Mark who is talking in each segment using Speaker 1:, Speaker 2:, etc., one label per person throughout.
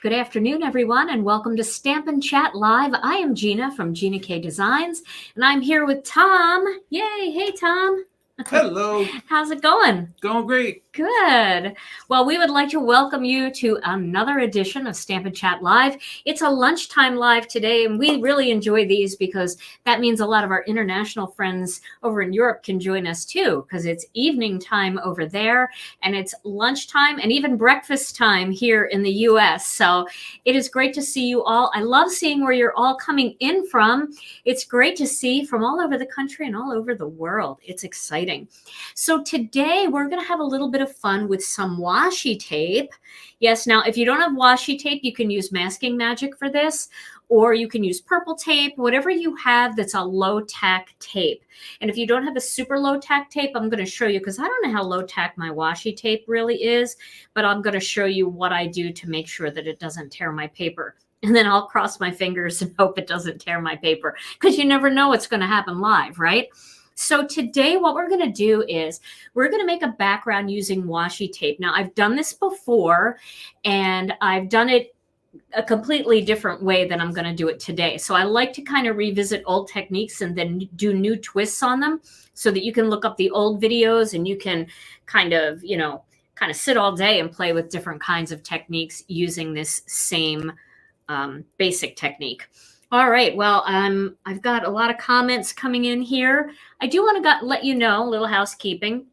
Speaker 1: Good afternoon, everyone, and welcome to Stampin' Chat Live. I am Gina from Gina K Designs, and I'm here with Tom. Yay! Hey, Tom.
Speaker 2: Hello.
Speaker 1: How's it going?
Speaker 2: Going great.
Speaker 1: Good. Well, we would like to welcome you to another edition of Stampin' Chat Live. It's a lunchtime live today, and we really enjoy these because that means a lot of our international friends over in Europe can join us too, because it's evening time over there, and it's lunchtime and even breakfast time here in the U.S. So it is great to see you all. I love seeing where you're all coming in from. It's great to see from all over the country and all over the world. It's exciting. So today we're going to have a little bit of fun with some washi tape. Yes, now if you don't have washi tape, you can use masking magic for this, or you can use purple tape, whatever you have that's a low tack tape. And if you don't have a super low tack tape, I'm going to show you, because I don't know how low tack my washi tape really is, but I'm going to show you what I do to make sure that it doesn't tear my paper. And then I'll cross my fingers and hope it doesn't tear my paper, because you never know what's going to happen live, right? So today what we're going to do is we're going to make a background using washi tape. Now I've done this before, and I've done it a completely different way than I'm going to do it today. So I like to kind of revisit old techniques and then do new twists on them so that you can look up the old videos and you can kind of sit all day and play with different kinds of techniques using this same basic technique. All right, well, I've got a lot of comments coming in here. I do want to let you know, a little housekeeping.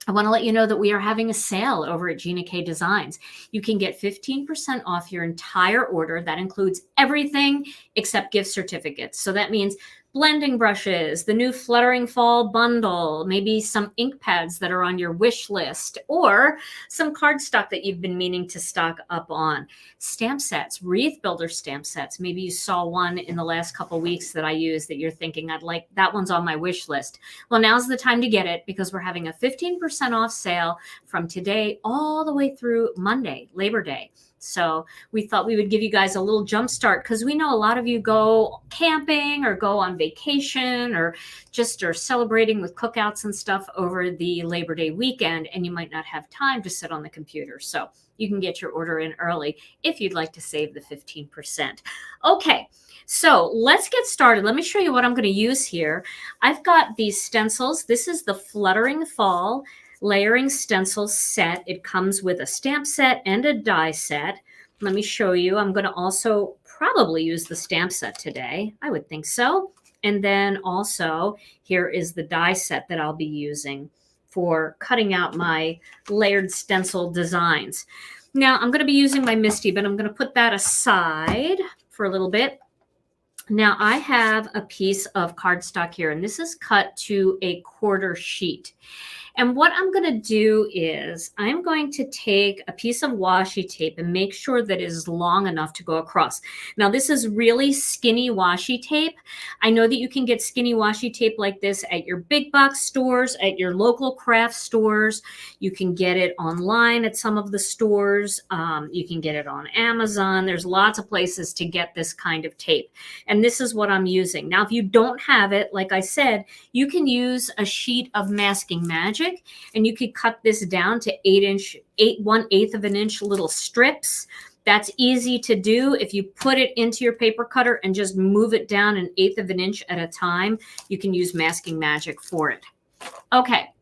Speaker 1: I want to let you know that we are having a sale over at Gina K Designs. You can get 15% off your entire order. That includes everything except gift certificates. So that means blending brushes, the new Fluttering fall bundle, maybe some ink pads that are on your wish list, or some cardstock that you've been meaning to stock up on. Stamp sets, Reef Builder stamp sets. Maybe you saw one in the last couple weeks that I used that you're thinking, I'd like, that one's on my wish list. Well, now's the time to get it, because we're having a 15% off sale from today all the way through Monday, Labor Day. So we thought we would give you guys a little jump start, because we know a lot of you go camping or go on vacation or just are celebrating with cookouts and stuff over the Labor Day weekend, and you might not have time to sit on the computer. So you can get your order in early if you'd like to save the 15%. Okay, so let's get started. Let me show you what I'm going to use here. I've got these stencils. This is the Fluttering Fall Layering Stencil set. It comes with a stamp set and a die set. Let me show you. I'm going to also probably use the stamp set today. I would think so. And then also here is the die set that I'll be using for cutting out my layered stencil designs. Now I'm going to be using my Misty, but I'm going to put that aside for a little bit. Now I have a piece of cardstock here, and this is cut to a 1/4 sheet. And what I'm going to do is I'm going to take a piece of washi tape and make sure that it is long enough to go across. Now, this is really skinny washi tape. I know that you can get skinny washi tape like this at your big box stores, at your local craft stores. You can get it online at some of the stores. You can get it on Amazon. There's lots of places to get this kind of tape. And this is what I'm using. Now, if you don't have it, like I said, you can use a sheet of masking magic, and you could cut this down to 1/8 of an inch little strips. That's easy to do. If you put it into your paper cutter and just move it down 1/8 of an inch at a time, you can use masking magic for it. Okay,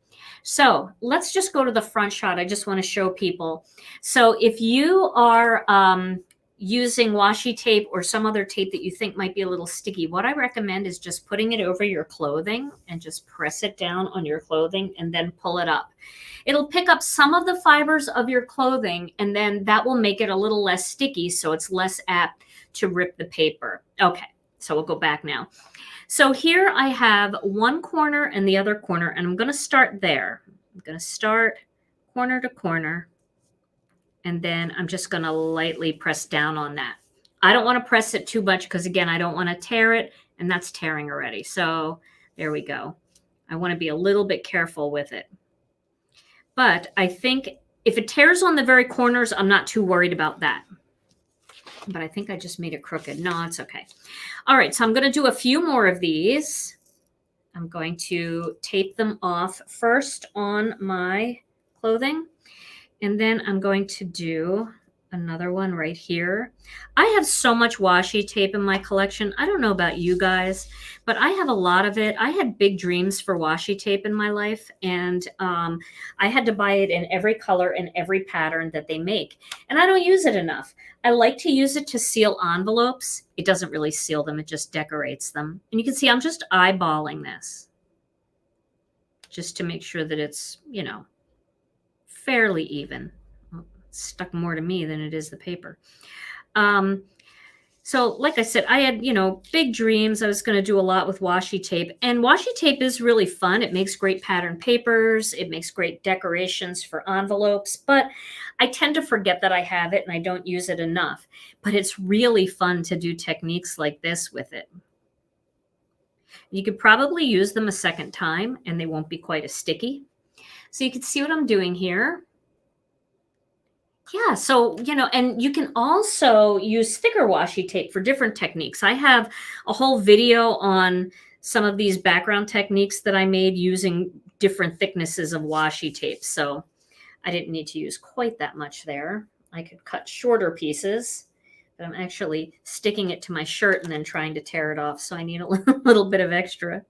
Speaker 1: so let's just go to the front shot. I just want to show people. So if you are using washi tape or some other tape that you think might be a little sticky, what I recommend is just putting it over your clothing and just press it down on your clothing and then pull it up. It'll pick up some of the fibers of your clothing, and then that will make it a little less sticky, so it's less apt to rip the paper. Okay, so we'll go back now. So here I have one corner and the other corner, and I'm going to start there. I'm going to start corner to corner. And then I'm just going to lightly press down on that. I don't want to press it too much because, again, I don't want to tear it, and that's tearing already. So there we go. I want to be a little bit careful with it. But I think if it tears on the very corners, I'm not too worried about that. But I think I just made it crooked. No, it's okay. All right, so I'm going to do a few more of these. I'm going to tape them off first on my clothing. And then I'm going to do another one right here. I have so much washi tape in my collection. I don't know about you guys, but I have a lot of it. I had big dreams for washi tape in my life, and I had to buy it in every color and every pattern that they make, and I don't use it enough. I like to use it to seal envelopes. It doesn't really seal them, it just decorates them. And you can see I'm just eyeballing this just to make sure that it's, you know, fairly even. Stuck more to me than it is the paper. So like I said, I had, you know, big dreams. I was going to do a lot with washi tape, and washi tape is really fun. It makes great pattern papers. It makes great decorations for envelopes, but I tend to forget that I have it and I don't use it enough. But it's really fun to do techniques like this with it. You could probably use them a second time and they won't be quite as sticky. So you can see what I'm doing here. Yeah, so, you know, and you can also use thicker washi tape for different techniques. I have a whole video on some of these background techniques that I made using different thicknesses of washi tape. So I didn't need to use quite that much there. I could cut shorter pieces, but I'm actually sticking it to my shirt and then trying to tear it off. So I need a little bit of extra.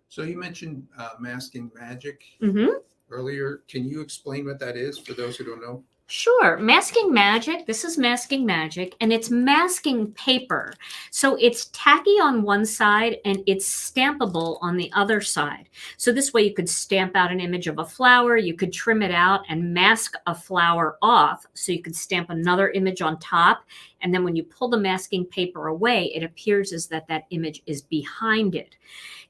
Speaker 2: So you mentioned masking magic
Speaker 1: Mm-hmm.
Speaker 2: earlier. Can you explain what that is for those who don't know?
Speaker 1: Sure. Masking magic. This is masking magic, and it's masking paper. So it's tacky on one side and it's stampable on the other side. So this way you could stamp out an image of a flower, you could trim it out and mask a flower off. So you could stamp another image on top. And then when you pull the masking paper away, it appears as that that image is behind it.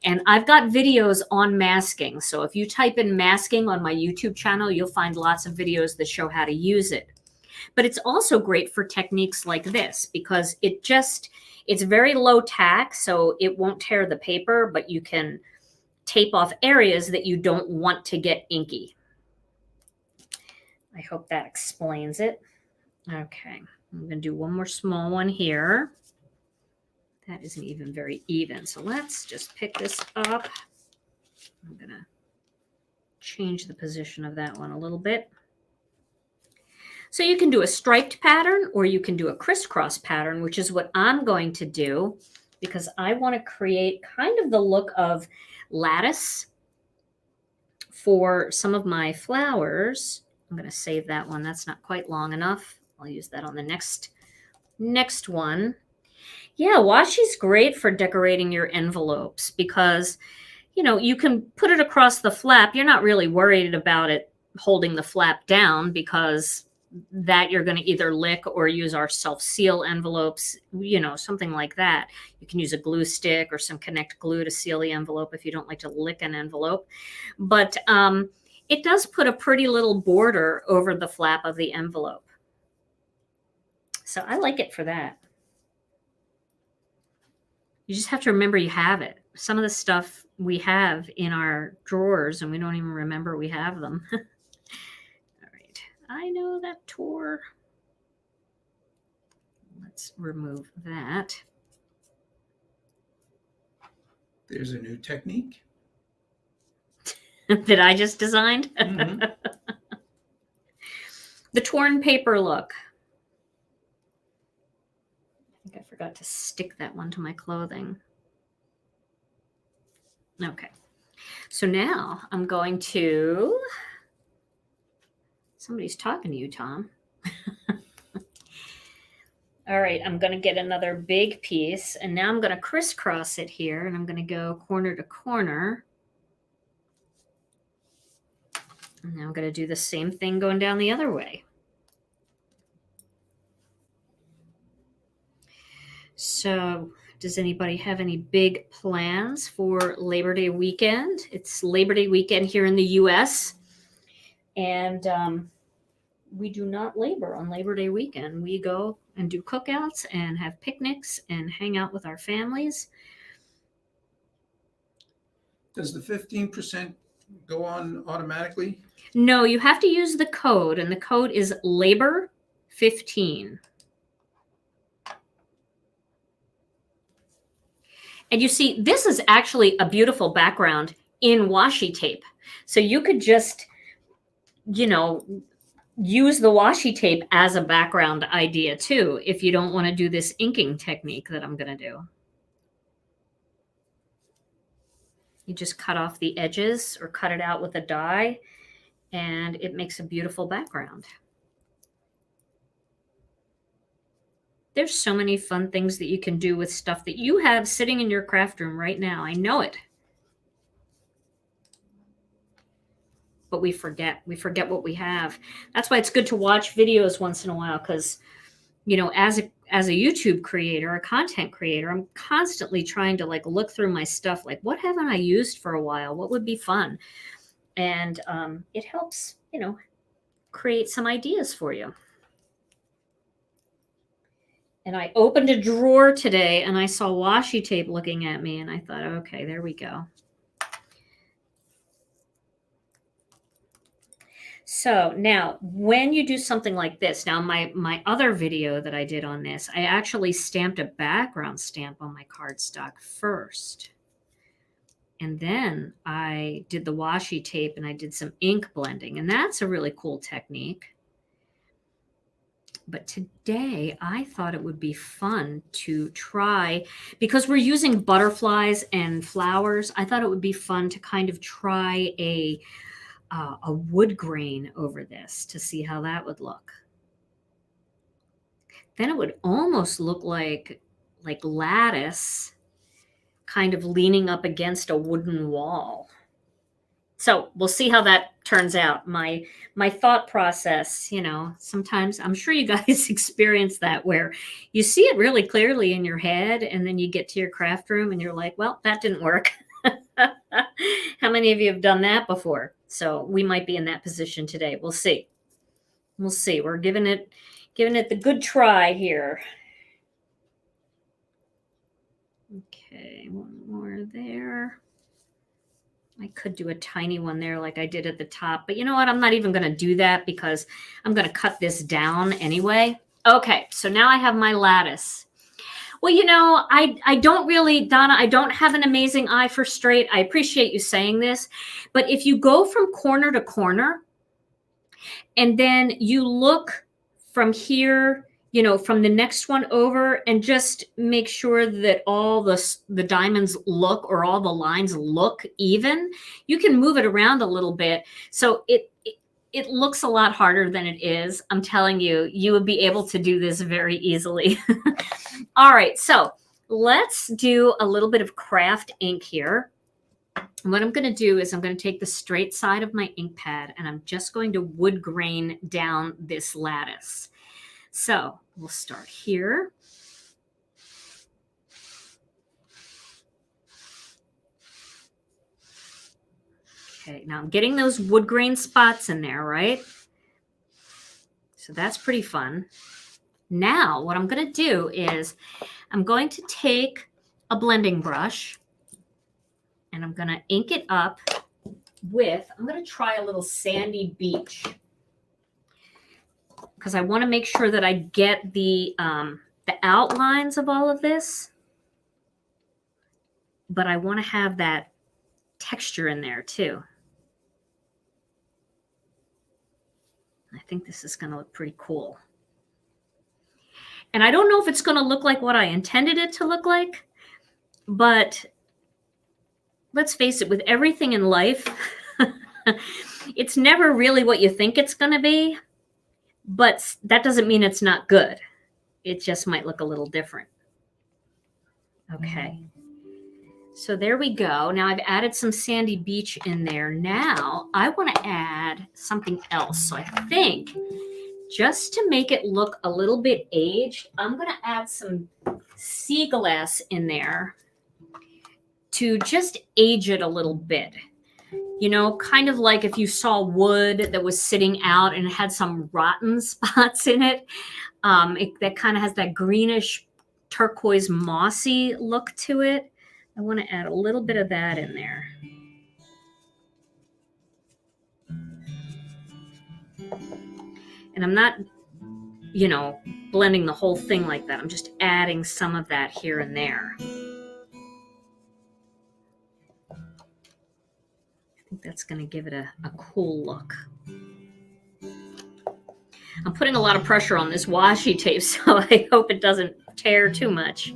Speaker 1: And I've got videos on masking. So if you type in masking on my YouTube channel, you'll find lots of videos that show how to use it. But it's also great for techniques like this because it's very low tack, so it won't tear the paper, but you can tape off areas that you don't want to get inky. I hope that explains it. Okay, I'm going to do one more small one here. That isn't even very even. So let's just pick this up. I'm going to change the position of that one a little bit. So you can do a striped pattern or you can do a crisscross pattern, which is what I'm going to do because I want to create kind of the look of lattice for some of my flowers. I'm going to save that one. That's not quite long enough. I'll use that on the next one. Yeah, washi's great for decorating your envelopes because, you know, you can put it across the flap. You're not really worried about it holding the flap down because that you're going to either lick or use our self-seal envelopes, you know, something like that. You can use a glue stick or some Connect glue to seal the envelope if you don't like to lick an envelope. But it does put a pretty little border over the flap of the envelope. So I like it for that. You just have to remember you have it. Some of the stuff we have in our drawers and we don't even remember we have them. All right, I know that tore. Let's remove that.
Speaker 2: There's a new technique
Speaker 1: that I just designed.
Speaker 2: Mm-hmm.
Speaker 1: The torn paper look. I think I forgot to stick that one to my clothing. Okay, so now I'm going to, somebody's talking to you, Tom. All right, I'm going to get another big piece, and now I'm going to crisscross it here, and I'm going to go corner to corner. And now I'm going to do the same thing going down the other way. So does anybody have any big plans for Labor Day weekend? It's Labor Day weekend here in the U.S. And we do not labor on Labor Day weekend. We go and do cookouts and have picnics and hang out with our families.
Speaker 2: Does the 15% go on automatically?
Speaker 1: No, you have to use the code, and the code is LABOR15. And you see, this is actually a beautiful background in washi tape. So you could just, you know, use the washi tape as a background idea too, if you don't want to do this inking technique that I'm going to do. You just cut off the edges or cut it out with a die, and it makes a beautiful background. There's so many fun things that you can do with stuff that you have sitting in your craft room right now. I know it. But we forget. We forget what we have. That's why it's good to watch videos once in a while, because, you know, as a YouTube creator, a content creator, I'm constantly trying to like look through my stuff, like what haven't I used for a while? What would be fun? And it helps, you know, create some ideas for you. And I opened a drawer today and I saw washi tape looking at me, and I thought, okay, there we go. So now when you do something like this, now my other video that I did on this, I actually stamped a background stamp on my cardstock first. And then I did the washi tape and I did some ink blending, and that's a really cool technique. But today I thought it would be fun to try, because we're using butterflies and flowers, I thought it would be fun to kind of try a wood grain over this to see how that would look. Then it would almost look like lattice kind of leaning up against a wooden wall. So we'll see how that turns out. My thought process, you know, sometimes I'm sure you guys experience that, where you see it really clearly in your head and then you get to your craft room and you're like, well, that didn't work. How many of you have done that before? So we might be in that position today. We'll see. We'll see. We're giving it the good try here. Okay, one more there. I could do a tiny one there like I did at the top, but you know what? I'm not even going to do that because I'm going to cut this down anyway. Okay, so now I have my lattice. Well, you know, I don't really, Donna, I don't have an amazing eye for straight. I appreciate you saying this, but if you go from corner to corner and then you look from here, you know, from the next one over, and just make sure that all the diamonds look, or all the lines look even, you can move it around a little bit. So it looks a lot harder than it is. I'm telling you, you would be able to do this very easily. All right, so let's do a little bit of Kraft ink here. And what I'm going to do is I'm going to take the straight side of my ink pad and I'm just going to wood grain down this lattice. So we'll start here. Okay, now I'm getting those wood grain spots in there, right? So that's pretty fun. Now what I'm going to do is I'm going to take a blending brush and I'm going to ink it up with, I'm going to try a little sandy beach, because I want to make sure that I get the outlines of all of this, but I want to have that texture in there too. I think this is going to look pretty cool. And I don't know if it's going to look like what I intended it to look like, but let's face it, with everything in life, it's never really what you think it's going to be, but that doesn't mean it's not good. It just might look a little different. Okay. So there we go. Now I've added some sandy beach in there. Now I want to add something else. So I think just to make it look a little bit aged, I'm going to add some sea glass in there to just age it a little bit. You know, kind of like if you saw wood that was sitting out and it had some rotten spots in it, that kind of has that greenish turquoise mossy look to it. I want to add a little bit of that in there. And I'm not, you know, blending the whole thing like that. I'm just adding some of that here and there. I think that's going to give it a cool look. I'm putting a lot of pressure on this washi tape, so I hope it doesn't tear too much.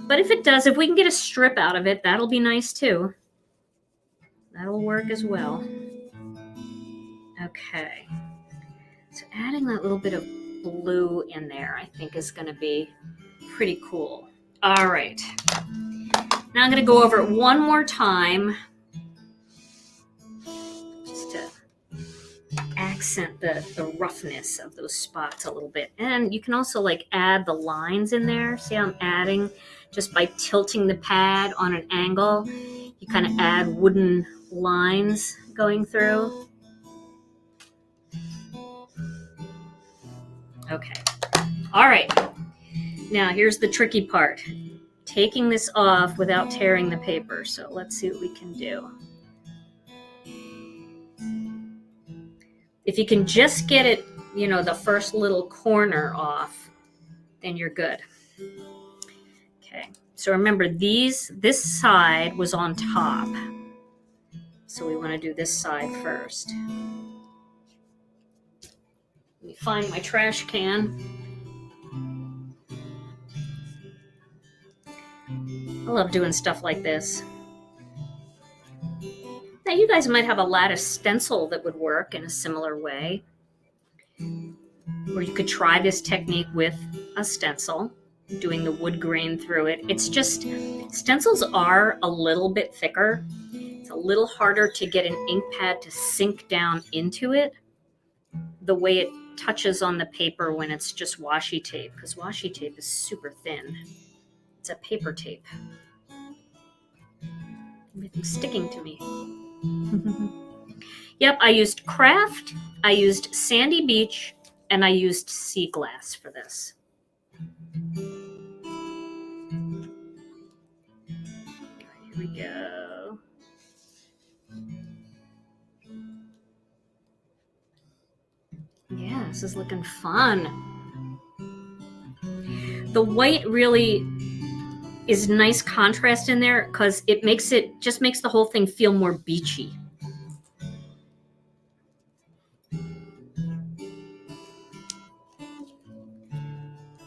Speaker 1: But if it does, if we can get a strip out of it, that'll be nice too. That'll work as well. Okay. So adding that little bit of blue in there, I think is going to be pretty cool. All right. Now I'm going to go over it one more time just to accent the roughness of those spots a little bit. And you can also like add the lines in there. See how I'm adding just by tilting the pad on an angle. You kind of add wooden lines going through. Okay. All right. Now here's the tricky part. Taking this off without tearing the paper. So let's see what we can do. If you can just get it, you know, the first little corner off, then you're good. Okay. So remember this side was on top. So we want to do this side first. Let me find my trash can. I love doing stuff like this. Now you guys might have a lattice stencil that would work in a similar way. Or you could try this technique with a stencil, doing the wood grain through it. It's just, stencils are a little bit thicker. It's a little harder to get an ink pad to sink down into it the way it touches on the paper when it's just washi tape, because washi tape is super thin. It's a paper tape. Everything's sticking to me. Yep, I used Kraft, I used Sandy Beach, and I used sea glass for this. Here we go. Yeah, this is looking fun. The white really is nice contrast in there because it just makes the whole thing feel more beachy.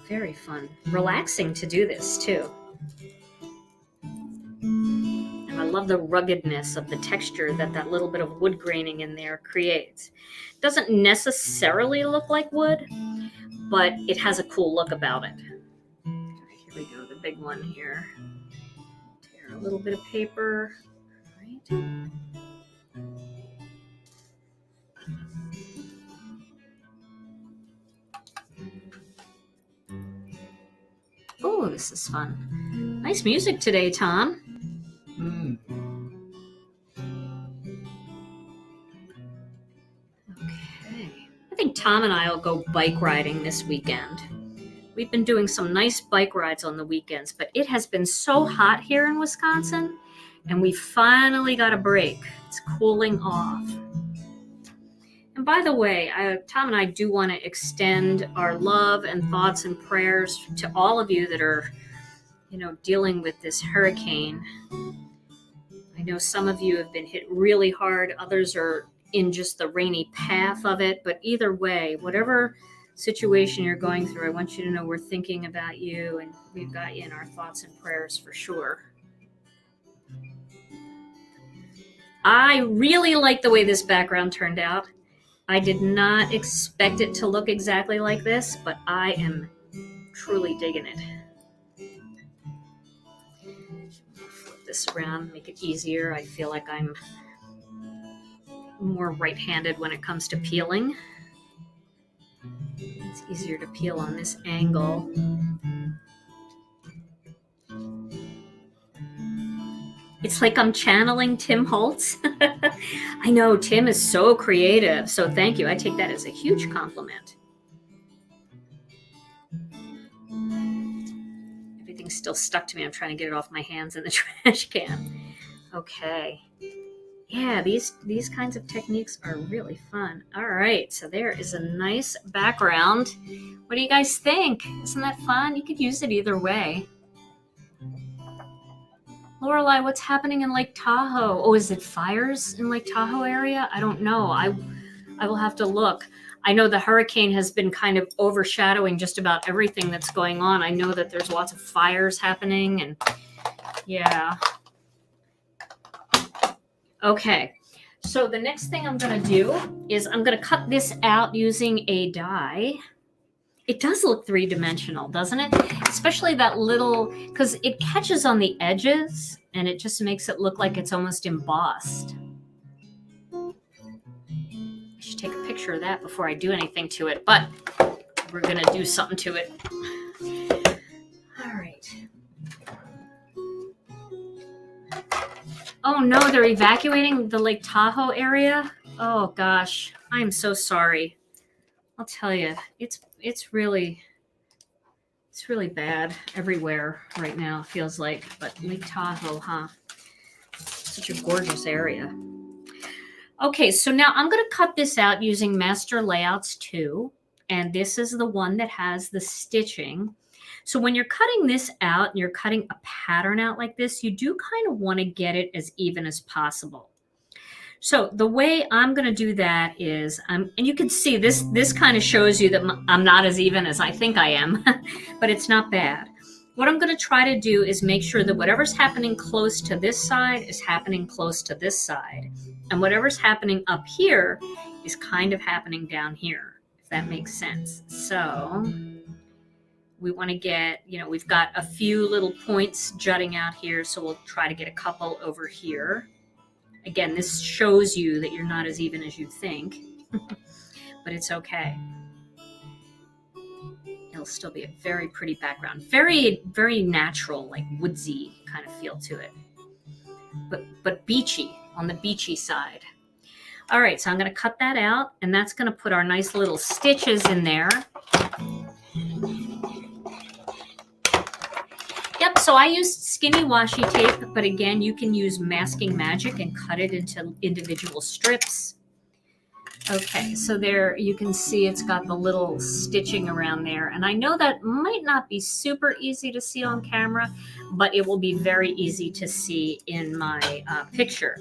Speaker 1: Very fun. Relaxing to do this too. And I love the ruggedness of the texture that little bit of wood graining in there creates. Doesn't necessarily look like wood, but it has a cool look about it. All right, here we go, the big one here. Tear a little bit of paper. Right. Oh, this is fun. Nice music today, Tom. Okay. I think Tom and I will go bike riding this weekend. We've been doing some nice bike rides on the weekends, but it has been so hot here in Wisconsin, and we finally got a break. It's cooling off. And by the way, Tom and I do want to extend our love and thoughts and prayers to all of you that are, dealing with this hurricane. I know some of you have been hit really hard. Others are in just the rainy path of it. But either way, whatever situation you're going through, I want you to know we're thinking about you and we've got you in our thoughts and prayers for sure. I really like the way this background turned out. I did not expect it to look exactly like this, but I am truly digging it. Flip this around, make it easier. I feel like I'm more right-handed when it comes to peeling. It's easier to peel on this angle. It's like I'm channeling Tim Holtz. I know, Tim is so creative, so thank you. I take that as a huge compliment. Everything's still stuck to me. I'm trying to get it off my hands in the trash can. Okay. Yeah, these kinds of techniques are really fun. All right, so there is a nice background. What do you guys think? Isn't that fun? You could use it either way. Lorelei, what's happening in Lake Tahoe? Oh, is it fires in Lake Tahoe area? I don't know. I will have to look. I know the hurricane has been kind of overshadowing just about everything that's going on. I know that there's lots of fires happening, and yeah. Okay, so the next thing I'm going to do is I'm going to cut this out using a die. It does look three-dimensional, doesn't it? Especially that little, because it catches on the edges and it just makes it look like it's almost embossed. I should take a picture of that before I do anything to it, but we're going to do something to it. All right. Oh no, they're evacuating the Lake Tahoe area? Oh gosh, I am so sorry. I'll tell you, it's really bad everywhere right now, feels like. But Lake Tahoe, huh? Such a gorgeous area. Okay, so now I'm going to cut this out using Master Layouts 2, and this is the one that has the stitching. So when you're cutting this out and you're cutting a pattern out like this, you do kind of want to get it as even as possible. So the way I'm going to do that is, and you can see this kind of shows you that I'm not as even as I think I am, but it's not bad. What I'm going to try to do is make sure that whatever's happening close to this side is happening close to this side. And whatever's happening up here is kind of happening down here, if that makes sense. So we want to get, we've got a few little points jutting out here, so we'll try to get a couple over here. Again, this shows you that you're not as even as you think, but it's okay. It'll still be a very pretty background. Very, very natural, like woodsy kind of feel to it. But beachy, on the beachy side. All right, so I'm going to cut that out, and that's going to put our nice little stitches in there. Yep, so I used skinny washi tape, but again, you can use Masking Magic and cut it into individual strips. Okay, so there you can see it's got the little stitching around there. And I know that might not be super easy to see on camera, but it will be very easy to see in my picture.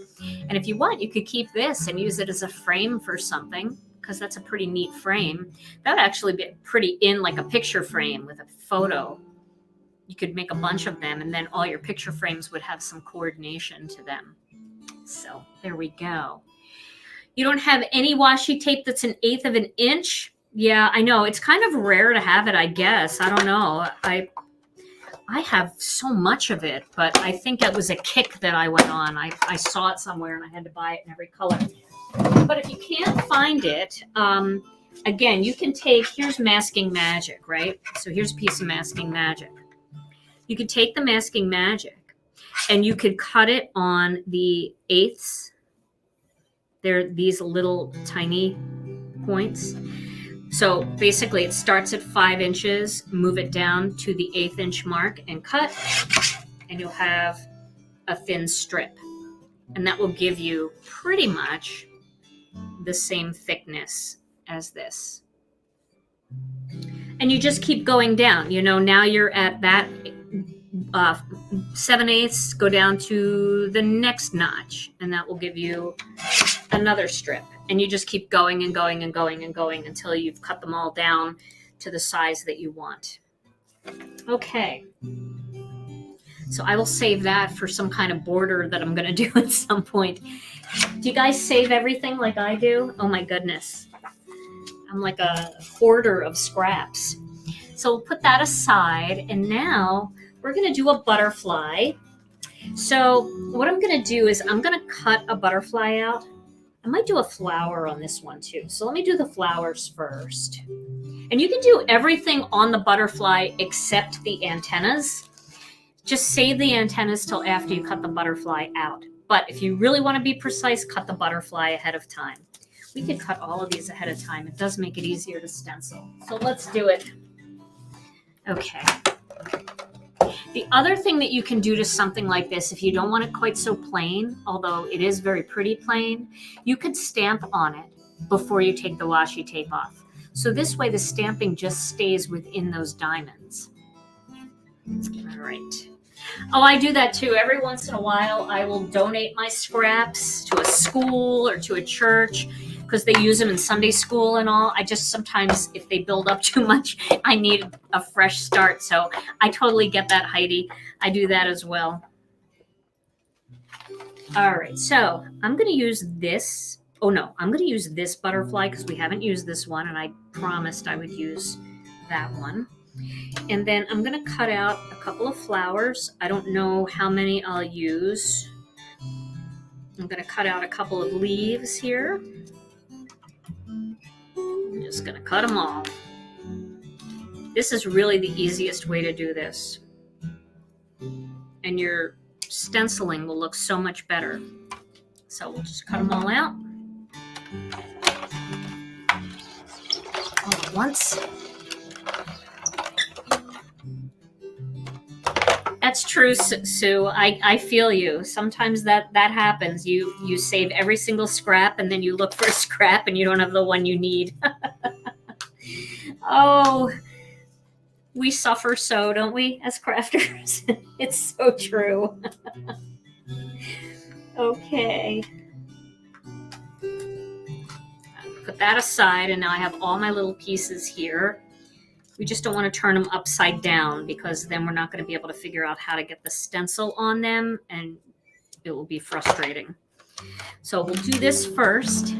Speaker 1: And if you want, you could keep this and use it as a frame for something, because that's a pretty neat frame. That would actually be pretty in like a picture frame with a photo. You could make a bunch of them, and then all your picture frames would have some coordination to them. So there we go. You don't have any washi tape that's 1/8 of an inch? Yeah, I know. It's kind of rare to have it, I guess. I don't know. I have so much of it, but I think it was a kick that I went on. I saw it somewhere, and I had to buy it in every color. But if you can't find it, again, you can take, here's Masking Magic, right? So here's a piece of Masking Magic. You could take the Masking Magic and you could cut it on the 1/8. They're these little tiny points. So basically it starts at 5 inches, move it down to the 1/8 inch mark and cut, and you'll have a thin strip. And that will give you pretty much the same thickness as this. And you just keep going down. Now you're at that 7/8, go down to the next notch, and that will give you another strip. And you just keep going and going and going and going until you've cut them all down to the size that you want. Okay. So I will save that for some kind of border that I'm going to do at some point. Do you guys save everything like I do? Oh my goodness. I'm like a hoarder of scraps. So we'll put that aside, and now we're going to do a butterfly. So what I'm going to do is I'm going to cut a butterfly out. I might do a flower on this one too. So let me do the flowers first. And you can do everything on the butterfly except the antennas. Just save the antennas till after you cut the butterfly out. But if you really want to be precise, cut the butterfly ahead of time. We could cut all of these ahead of time. It does make it easier to stencil. So let's do it. Okay. The other thing that you can do to something like this, if you don't want it quite so plain, although it is very pretty plain, you could stamp on it before you take the washi tape off. So this way the stamping just stays within those diamonds. All right. Oh, I do that too. Every once in a while, I will donate my scraps to a school or to a church. because they use them in Sunday school and all. I just sometimes, if they build up too much, I need a fresh start. So I totally get that, Heidi. I do that as well. All right, so I'm going to use this. Oh, no, I'm going to use this butterfly because we haven't used this one, and I promised I would use that one. And then I'm going to cut out a couple of flowers. I don't know how many I'll use. I'm going to cut out a couple of leaves here. I'm just going to cut them all. This is really the easiest way to do this. And your stenciling will look so much better. So we'll just cut them all out. All at once. That's true, Sue. I feel you. Sometimes that happens. You save every single scrap and then you look for a scrap and you don't have the one you need. Oh, we suffer so, don't we, as crafters? It's so true. Okay. Put that aside, and now I have all my little pieces here. We just don't want to turn them upside down because then we're not going to be able to figure out how to get the stencil on them, and it will be frustrating. So we'll do this first.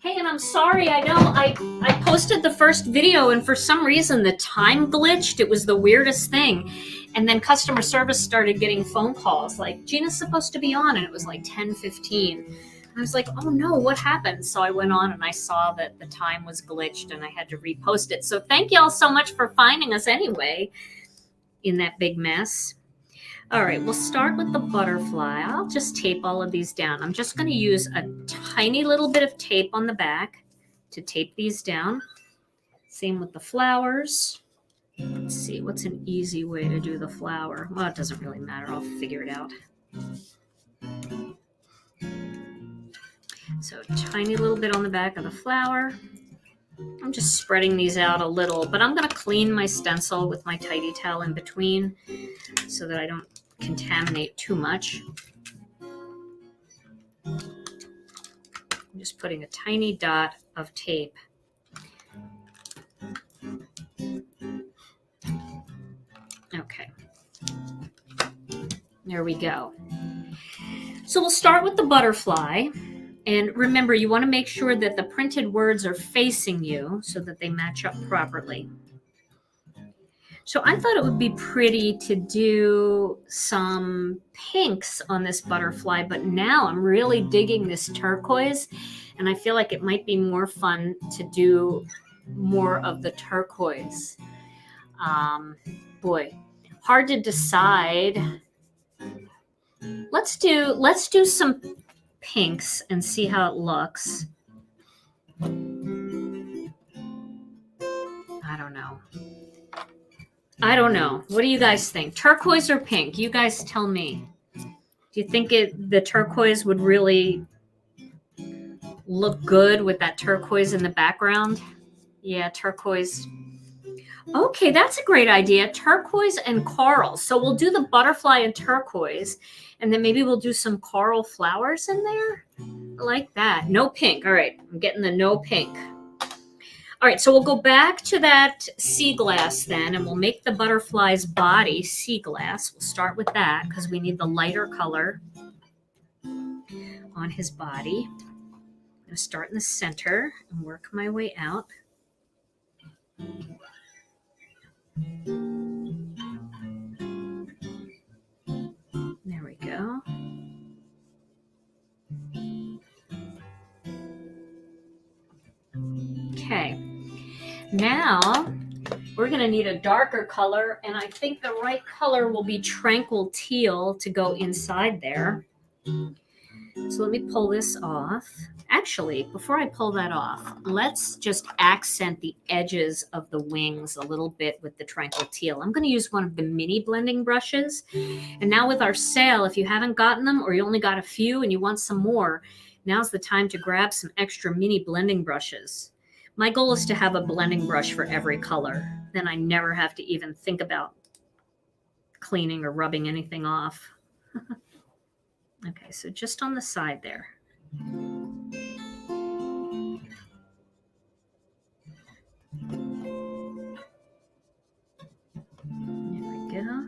Speaker 1: Hey, and I'm sorry, I know I posted the first video and for some reason the time glitched. It was the weirdest thing. And then customer service started getting phone calls like, Gina's supposed to be on, and it was like 10:15. I was like, oh no, what happened? So I went on and I saw that the time was glitched and I had to repost it. So thank y'all so much for finding us anyway in that big mess. All right, we'll start with the butterfly. I'll just tape all of these down. I'm just going to use a tiny little bit of tape on the back to tape these down. Same with the flowers. Let's see, what's an easy way to do the flower? Well, it doesn't really matter. I'll figure it out. So a tiny little bit on the back of the flower. I'm just spreading these out a little, but I'm going to clean my stencil with my tidy towel in between so that I don't contaminate too much. I'm just putting a tiny dot of tape. Okay. There we go. So we'll start with the butterfly. And remember, you want to make sure that the printed words are facing you so that they match up properly. So I thought it would be pretty to do some pinks on this butterfly, but now I'm really digging this turquoise, and I feel like it might be more fun to do more of the turquoise. Boy, hard to decide. Let's do some pinks and see how it looks. I don't know. What do you guys think? Turquoise or pink? You guys tell me. Do you think the turquoise would really look good with that turquoise in the background? Yeah, turquoise. Okay, that's a great idea. Turquoise and coral. So we'll do the butterfly in turquoise, and then maybe we'll do some coral flowers in there. I like that. No pink. All right, I'm getting the no pink. All right, so we'll go back to that sea glass then, and we'll make the butterfly's body sea glass. We'll start with that because we need the lighter color on his body. I'm going to start in the center and work my way out. There we go. Okay. Now we're going to need a darker color, and I think the right color will be Tranquil Teal to go inside there. So let me pull this off. Actually, before I pull that off, let's just accent the edges of the wings a little bit with the Tranquil Teal. I'm going to use one of the mini blending brushes. And now with our sale, if you haven't gotten them or you only got a few and you want some more, now's the time to grab some extra mini blending brushes. My goal is to have a blending brush for every color. Then I never have to even think about cleaning or rubbing anything off. Okay, so just on the side there. There we go.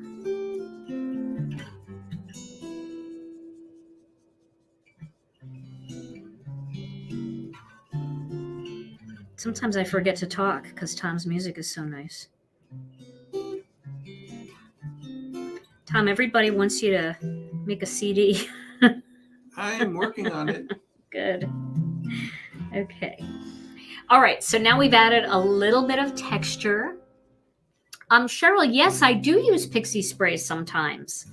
Speaker 1: Sometimes I forget to talk because Tom's music is so nice. Tom, everybody wants you to make a CD.
Speaker 2: I am working on it.
Speaker 1: Good. Okay. All right, so now we've added a little bit of texture. Cheryl, yes, I do use pixie spray sometimes.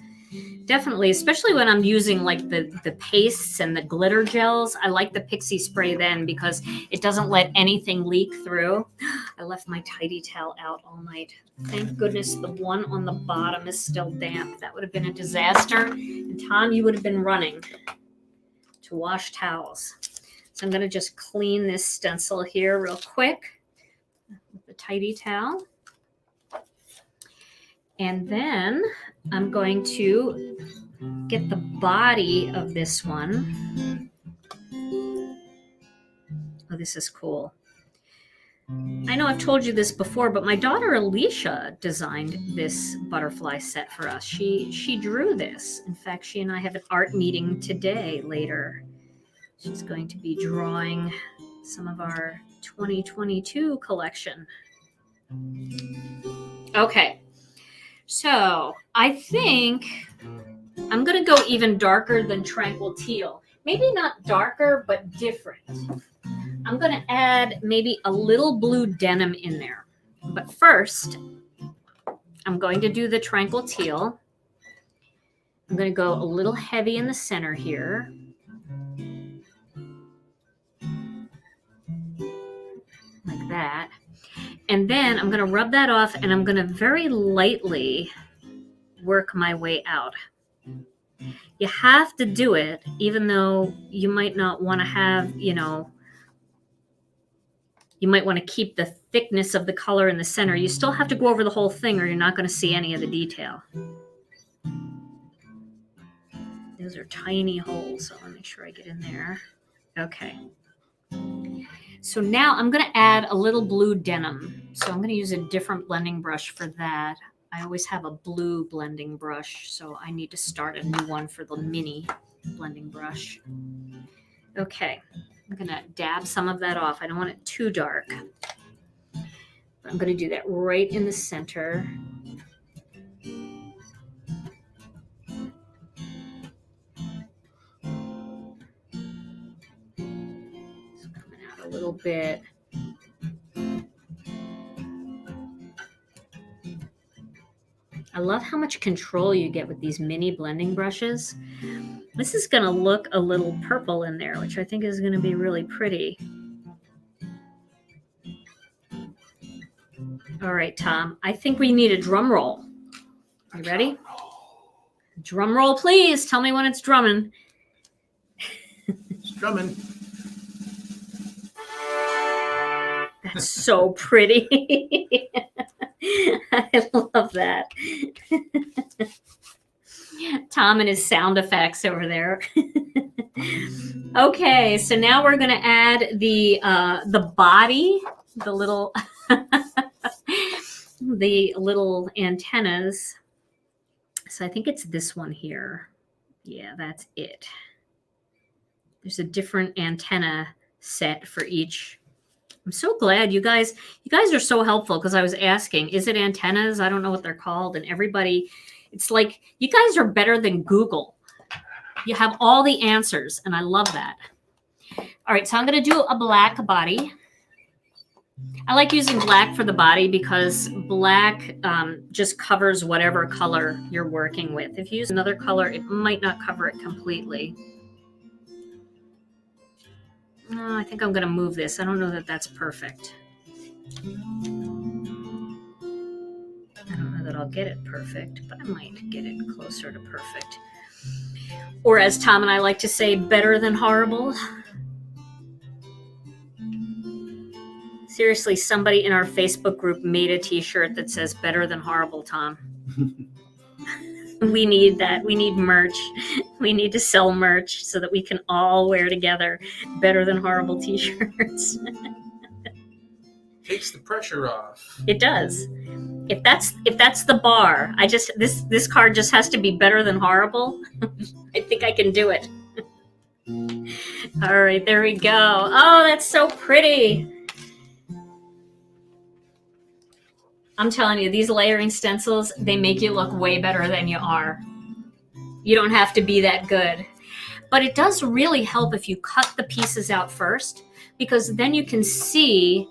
Speaker 1: Definitely, especially when I'm using like the pastes and the glitter gels. I like the pixie spray then because it doesn't let anything leak through. I left my tidy towel out all night. Thank goodness the one on the bottom is still damp. That would have been a disaster. And Tom, you would have been running to wash towels. So I'm going to just clean this stencil here real quick with the tidy towel. And then I'm going to get the body of this one. Oh, this is cool. I know I've told you this before, but my daughter Alicia designed this butterfly set for us. She drew this. In fact, she and I have an art meeting today later. She's going to be drawing some of our 2022 collection. Okay. So I think I'm going to go even darker than Tranquil Teal. Maybe not darker, but different. I'm going to add maybe a little blue denim in there. But first, I'm going to do the Tranquil Teal. I'm going to go a little heavy in the center here. Like that. And then I'm going to rub that off and I'm going to very lightly work my way out. You have to do it, even though you might not want to have, you might want to keep the thickness of the color in the center. You still have to go over the whole thing or you're not going to see any of the detail. Those are tiny holes, so I'll make sure I get in there. Okay. So now I'm going to add a little blue denim. So I'm going to use a different blending brush for that. I always have a blue blending brush, so I need to start a new one for the mini blending brush. Okay, I'm going to dab some of that off. I don't want it too dark. But I'm going to do that right in the center. A little bit. I love how much control you get with these mini blending brushes. This is going to look a little purple in there, which I think is going to be really pretty. All right, Tom, I think we need a drum roll. Are you ready? Drum roll, please. Tell me when it's drumming.
Speaker 2: It's drumming.
Speaker 1: That's so pretty. I love that. Tom and his sound effects over there. Okay, so now we're going to add the body, the little the little antennas. So I think it's this one here. Yeah, that's it. There's a different antenna set for each. I'm so glad you guys are so helpful because I was asking, is it antennas? I don't know what they're called. And everybody, it's like, you guys are better than Google. You have all the answers and I love that. All right, so I'm going to do a black body. I like using black for the body because black just covers whatever color you're working with. If you use another color, it might not cover it completely. I think I'm going to move this. I don't know that that's perfect. I don't know that I'll get it perfect, but I might get it closer to perfect. Or as Tom and I like to say, better than horrible. Seriously, somebody in our Facebook group made a t-shirt that says better than horrible, Tom. We need that. We need merch. We need to sell merch so that we can all wear together Better Than Horrible t-shirts.
Speaker 2: Takes the pressure off.
Speaker 1: It does. If that's the bar, this card just has to be better than horrible. I think I can do it. All right, there we go. Oh, that's so pretty. I'm telling you, these layering stencils, they make you look way better than you are. You don't have to be that good. But it does really help if you cut the pieces out first, because then you can see,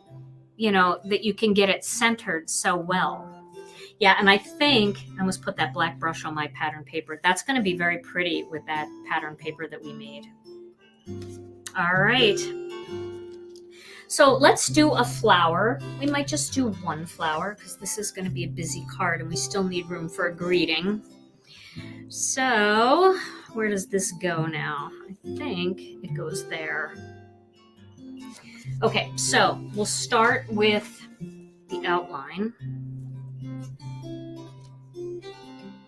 Speaker 1: you know, that you can get it centered so well. Yeah, and I think I must put that black brush on my pattern paper. That's going to be very pretty with that pattern paper that we made. All right. So let's do a flower. We might just do one flower because this is going to be a busy card and we still need room for a greeting. So where does this go now? I think it goes there. Okay, so we'll start with the outline.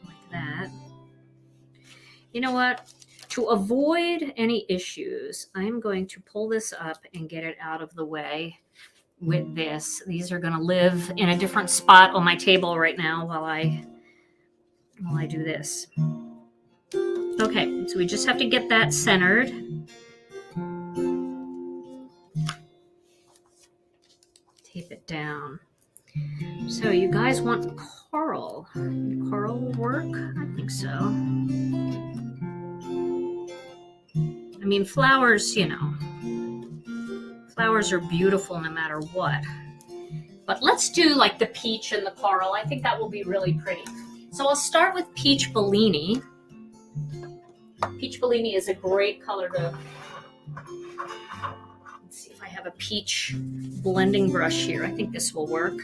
Speaker 1: Like that. You know what? To avoid any issues, I'm going to pull this up and get it out of the way with this. These are going to live in a different spot on my table right now while I do this. Okay, so we just have to get that centered. Tape it down. So you guys want coral. Coral will work? I think so. I mean, flowers, you know, flowers are beautiful no matter what. But let's do like the peach and the coral. I think that will be really pretty. So I'll start with Peach Bellini. Peach Bellini is a great color to... Let's see if I have a peach blending brush here. I think this will work.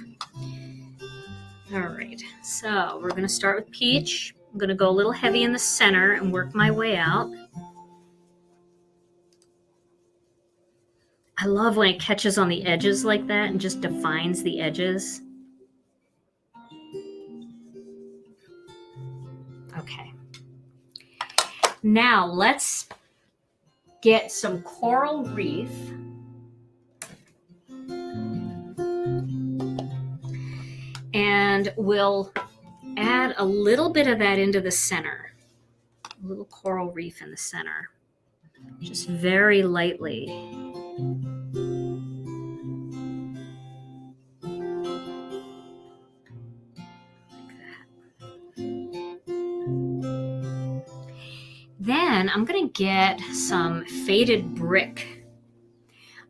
Speaker 1: All right, so we're going to start with peach. I'm going to go a little heavy in the center and work my way out. I love when it catches on the edges like that and just defines the edges. Okay. Now let's get some coral reef. And we'll add a little bit of that into the center. A little coral reef in the center. Just very lightly. Then I'm going to get some faded brick.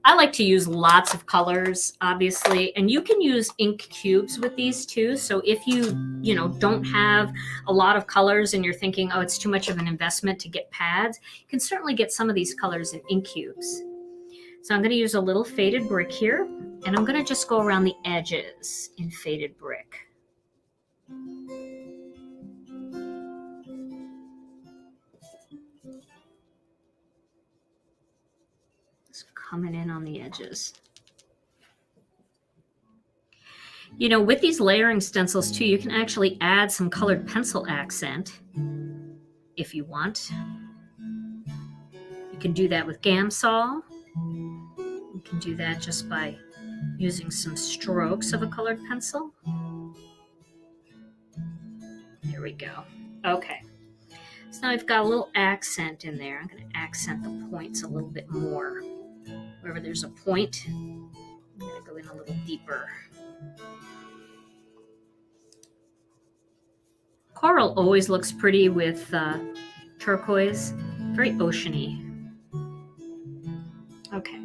Speaker 1: I like to use lots of colors, obviously, and you can use ink cubes with these too. So if you don't have a lot of colors and you're thinking, oh, it's too much of an investment to get pads, you can certainly get some of these colors in ink cubes. So I'm going to use a little faded brick here, and I'm going to just go around the edges in faded brick. Coming in on the edges. You know, with these layering stencils too, you can actually add some colored pencil accent if you want. You can do that with Gamsol. You can do that just by using some strokes of a colored pencil. There we go. Okay. So now I've got a little accent in there. I'm going to accent the points a little bit more. Wherever there's a point, I'm going to go in a little deeper. Coral always looks pretty with turquoise, very oceany. Okay.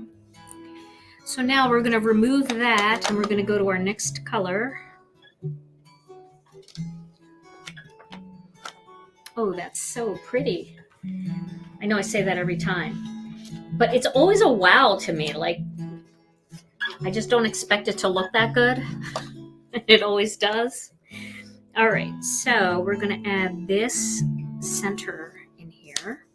Speaker 1: So now we're going to remove that and we're going to go to our next color. Oh, that's so pretty. I know I say that every time. But it's always a wow to me. Like, I just don't expect it to look that good. It always does. All right, so we're going to add this center in here.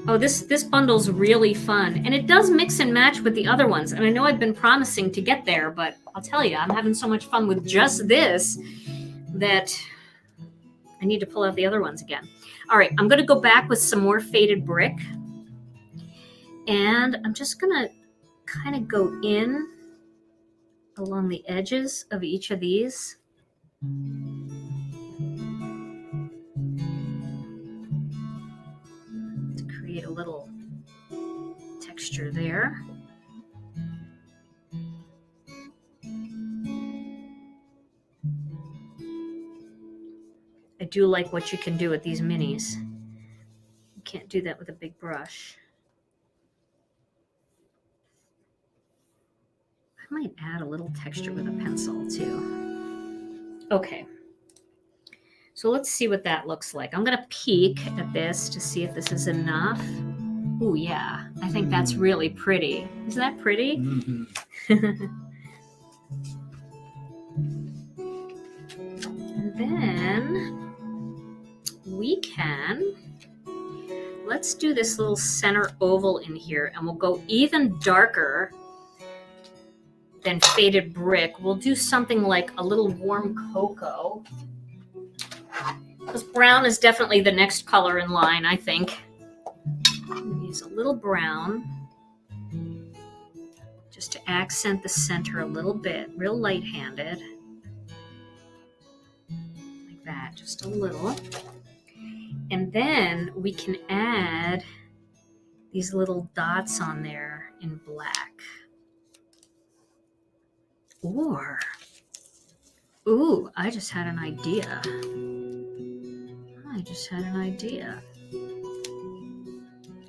Speaker 1: Oh, this bundle's really fun. And it does mix and match with the other ones. And I know I've been promising to get there, but I'll tell you, I'm having so much fun with just this that I need to pull out the other ones again. All right, I'm going to go back with some more faded brick. And I'm just going to kind of go in along the edges of each of these. To create a little texture there. I do like what you can do with these minis. You can't do that with a big brush. I might add a little texture with a pencil too. Okay. So let's see what that looks like. I'm going to peek at this to see if this is enough. Oh yeah, I think that's really pretty. Isn't that pretty?
Speaker 2: Mm-hmm.
Speaker 1: And then let's do this little center oval in here, and we'll go even darker than faded brick. We'll do something like a little warm cocoa. Because brown is definitely the next color in line, I think. Use a little brown just to accent the center a little bit, real light-handed. Like that, just a little. And then we can add these little dots on there in black. Or, ooh, I just had an idea.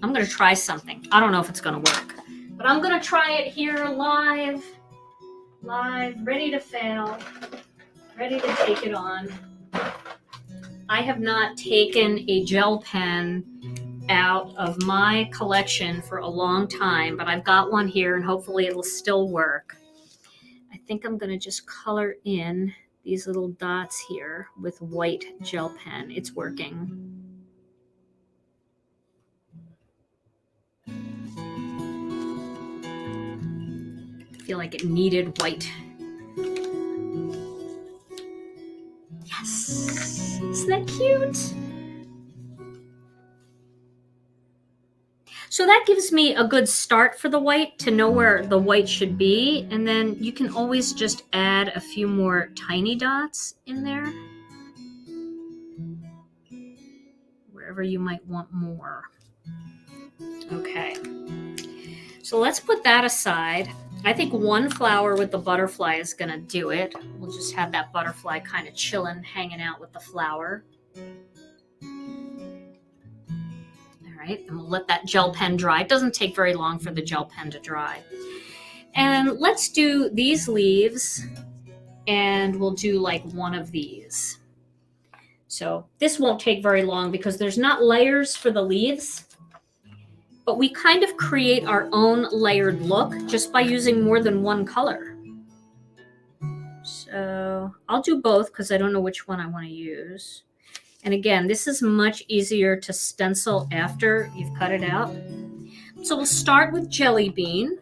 Speaker 1: I'm going to try something. I don't know if it's going to work, but I'm going to try it here live, ready to fail, ready to take it on. I have not taken a gel pen out of my collection for a long time, but I've got one here and hopefully it'll still work. I think I'm going to just color in these little dots here with white gel pen. It's working. I feel like it needed white. Yes! Isn't that cute? So that gives me a good start for the white, to know where the white should be. And then you can always just add a few more tiny dots in there, wherever you might want more. Okay. So let's put that aside. I think one flower with the butterfly is going to do it. We'll just have that butterfly kind of chilling, hanging out with the flower. Right? And we'll let that gel pen dry. It doesn't take very long for the gel pen to dry. And let's do these leaves, and we'll do like one of these. So this won't take very long because there's not layers for the leaves, but we kind of create our own layered look just by using more than one color. So I'll do both because I don't know which one I want to use. And again, this is much easier to stencil after you've cut it out. So we'll start with Jelly Bean.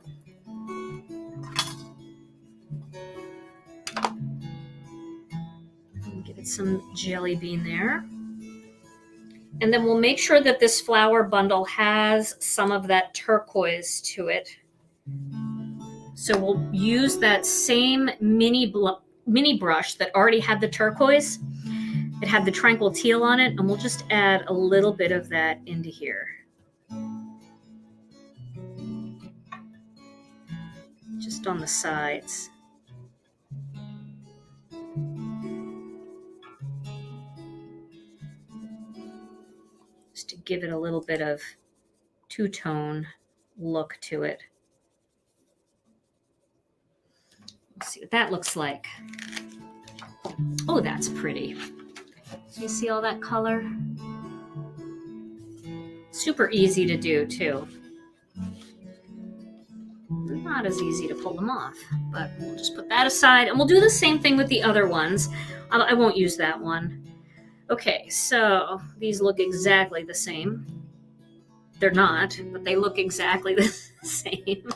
Speaker 1: Give it some Jelly Bean there. And then we'll make sure that this flower bundle has some of that turquoise to it. So we'll use that same mini brush that already had the turquoise. It had the Tranquil Teal on it, and we'll just add a little bit of that into here. Just on the sides. Just to give it a little bit of two-tone look to it. Let's see what that looks like. Oh, that's pretty. You see all that color? Super easy to do too. Not as easy to pull them off, but we'll just put that aside and we'll do the same thing with the other ones. I won't use that one. Okay, so these look exactly the same. They're not, but they look exactly the same.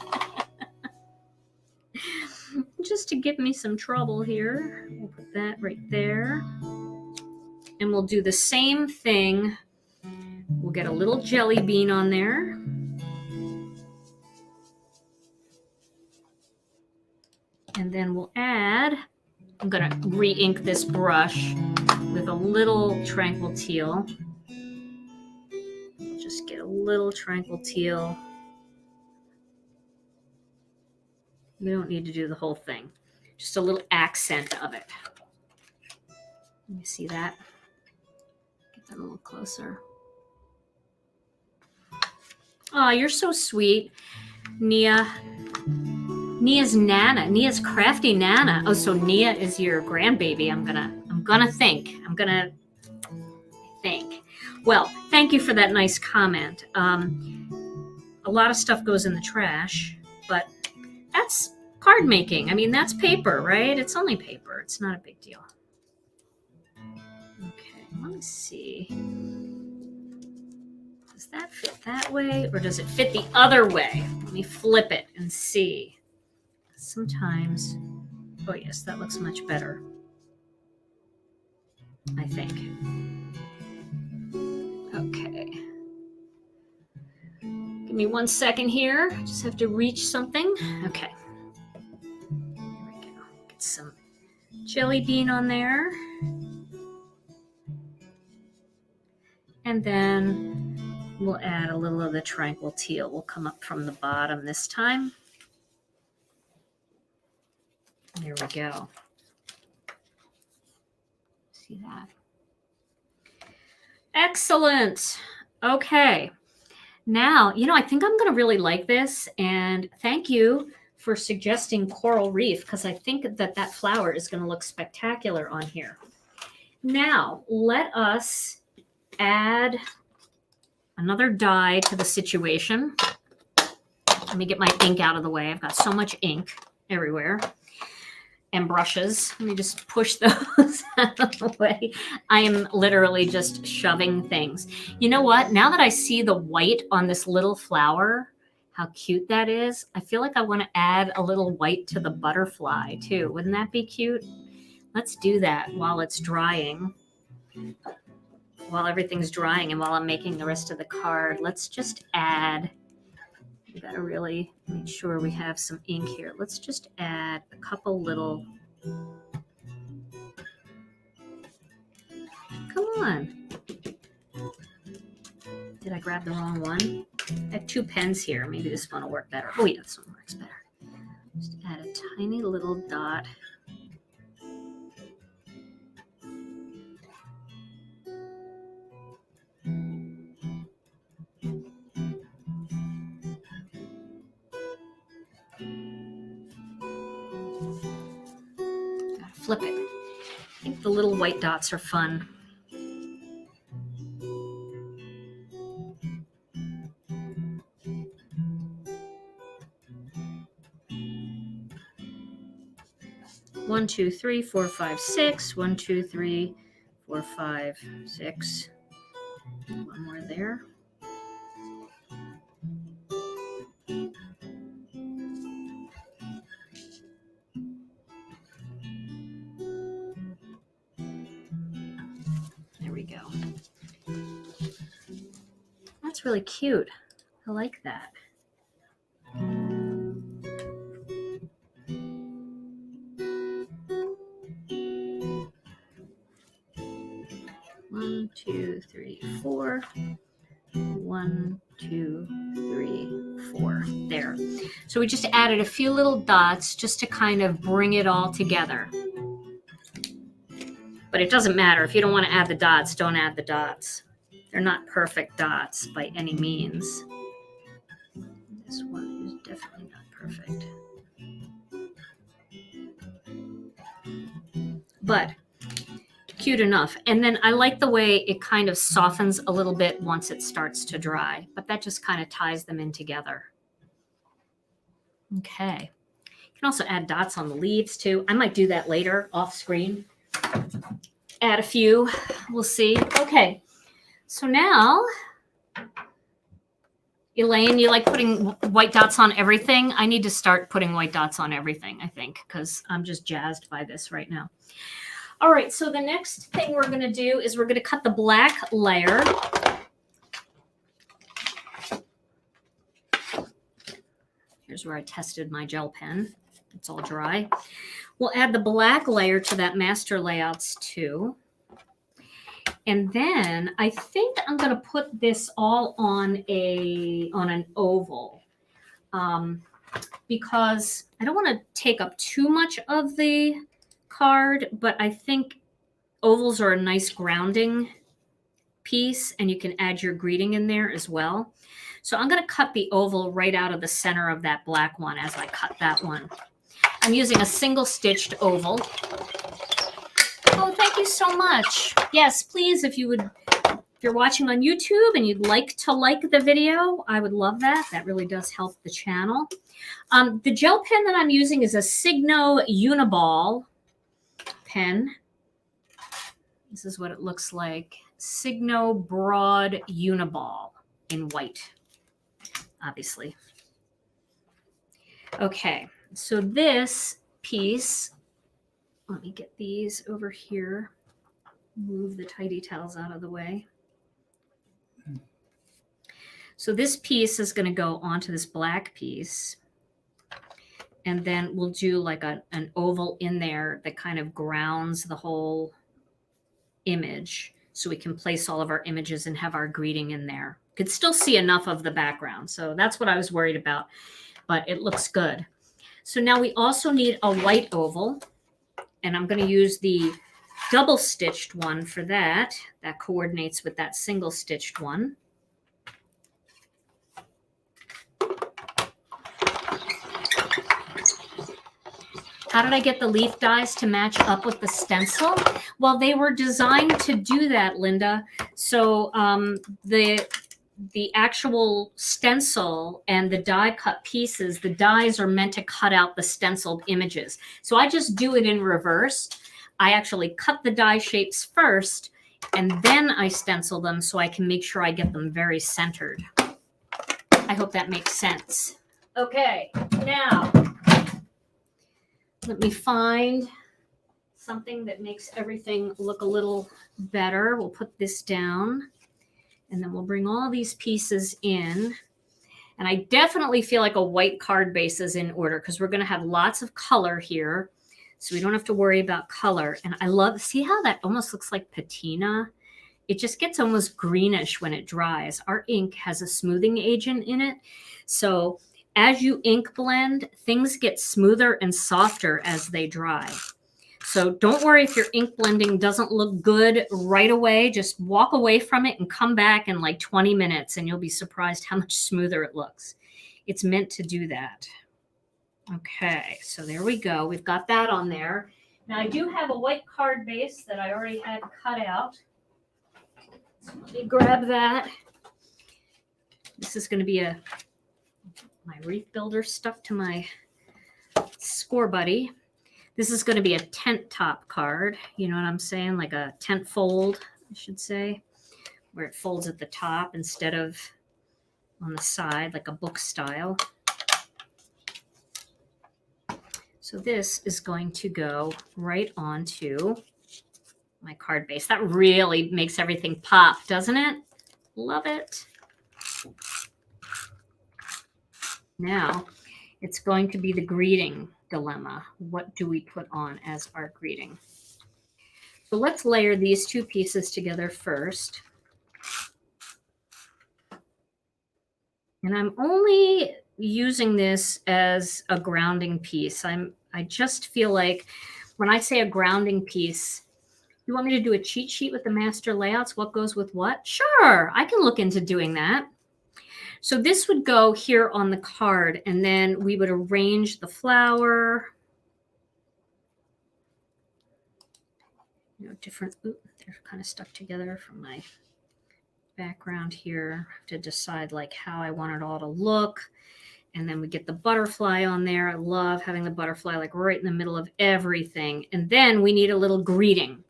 Speaker 1: Just to give me some trouble here, we'll put that right there. And we'll do the same thing. We'll get a little jelly bean on there. And then we'll add, I'm going to re-ink this brush with a little Tranquil Teal. Just get a little Tranquil Teal. We don't need to do the whole thing. Just a little accent of it. Let me see that. Get that a little closer. Oh, you're so sweet, Nia. Nia's Nana. Nia's crafty Nana. Oh, so Nia is your grandbaby. I'm gonna think. Well, thank you for that nice comment. A lot of stuff goes in the trash, but that's card making. I mean, that's paper, right? It's only paper. It's not a big deal. Okay, let me see. Does that fit that way or does it fit the other way? Let me flip it and see. Sometimes, oh yes, that looks much better, I think. Okay. Give me 1 second here. Just have to reach something. Okay. There we go. Get some jelly bean on there. And then we'll add a little of the Tranquil Teal. We'll come up from the bottom this time. There we go. See that? Excellent. Okay. Now, I think I'm going to really like this. And thank you for suggesting Coral Reef, because I think that flower is going to look spectacular on here. Now, let us add another dye to the situation. Let me get my ink out of the way. I've got so much ink everywhere. And brushes. Let me just push those out of the way. I am literally just shoving things. You know what? Now that I see the white on this little flower, how cute that is, I feel like I want to add a little white to the butterfly too. Wouldn't that be cute? Let's do that while it's drying. While everything's drying and while I'm making the rest of the card, let's just add. We got to really make sure we have some ink here. Let's just add a couple little. Come on. Did I grab the wrong one? I have 2 pens here. Maybe this one will work better. Oh yeah, this one works better. Just add a tiny little dot. Flip it. I think the little white dots are fun. One, 2, 3, 4, 5, 6. 1, 2, 3, 4, 5, 6. One more there. That's really cute. I like that. One, 2, 3, 4. 1, 2, 3, 4. There. So we just added a few little dots just to kind of bring it all together. But it doesn't matter. If you don't want to add the dots, don't add the dots. They're not perfect dots by any means. This one is definitely not perfect. But cute enough. And then I like the way it kind of softens a little bit once it starts to dry. But that just kind of ties them in together. Okay. You can also add dots on the leaves too. I might do that later off screen. Add a few. We'll see. Okay. So now, Elaine, you like putting white dots on everything? I need to start putting white dots on everything, I think, because I'm just jazzed by this right now. All right, so the next thing we're going to do is we're going to cut the black layer. Here's where I tested my gel pen. It's all dry. We'll add the black layer to that master layouts too. And then I think I'm going to put this all on an oval because I don't want to take up too much of the card, but I think ovals are a nice grounding piece, and you can add your greeting in there as well. So I'm going to cut the oval right out of the center of that black one as I cut that one. I'm using a single stitched oval. Oh, thank you so much. Yes, please, if you're watching on YouTube and you'd like to like the video, I would love that. That really does help the channel. The gel pen that I'm using is a Signo Unibal pen. This is what it looks like. Signo Broad Unibal in white, obviously. Okay, so this piece, let me get these over here. Move the tidy towels out of the way. So this piece is going to go onto this black piece. And then we'll do like an oval in there that kind of grounds the whole image. So we can place all of our images and have our greeting in there. Could still see enough of the background. So that's what I was worried about. But it looks good. So now we also need a white oval. And I'm going to use the double stitched one for that. That coordinates with that single stitched one. How did I get the leaf dies to match up with the stencil? Well, they were designed to do that, Linda. So the actual stencil and the die cut pieces, the dies are meant to cut out the stenciled images. So I just do it in reverse. I actually cut the die shapes first, and then I stencil them so I can make sure I get them very centered. I hope that makes sense. Okay, now let me find something that makes everything look a little better. We'll put this down, and then we'll bring all these pieces in. And I definitely feel like a white card base is in order because we're going to have lots of color here. So we don't have to worry about color. And I love, see how that almost looks like patina? It just gets almost greenish when it dries. Our ink has a smoothing agent in it. So as you ink blend, things get smoother and softer as they dry. So don't worry if your ink blending doesn't look good right away. Just walk away from it and come back in like 20 minutes and you'll be surprised how much smoother it looks. It's meant to do that. Okay, so there we go. We've got that on there. Now I do have a white card base that I already had cut out. So let me grab that. This is going to be my Reef builder stuck to my Score Buddy. This is going to be a tent top card. You know what I'm saying? Like a tent fold, I should say, where it folds at the top instead of on the side, like a book style. So this is going to go right onto my card base. That really makes everything pop, doesn't it? Love it. Now it's going to be the greeting dilemma. What do we put on as our greeting? So let's layer these two pieces together first. And I'm only using this as a grounding piece. I just feel like when I say a grounding piece, you want me to do a cheat sheet with the master layouts? What goes with what? Sure, I can look into doing that. So this would go here on the card, and then we would arrange the flower. You know, different, oops, they're kind of stuck together from my background here. I have to decide like how I want it all to look. And then we get the butterfly on there. I love having the butterfly like right in the middle of everything. And then we need a little greeting.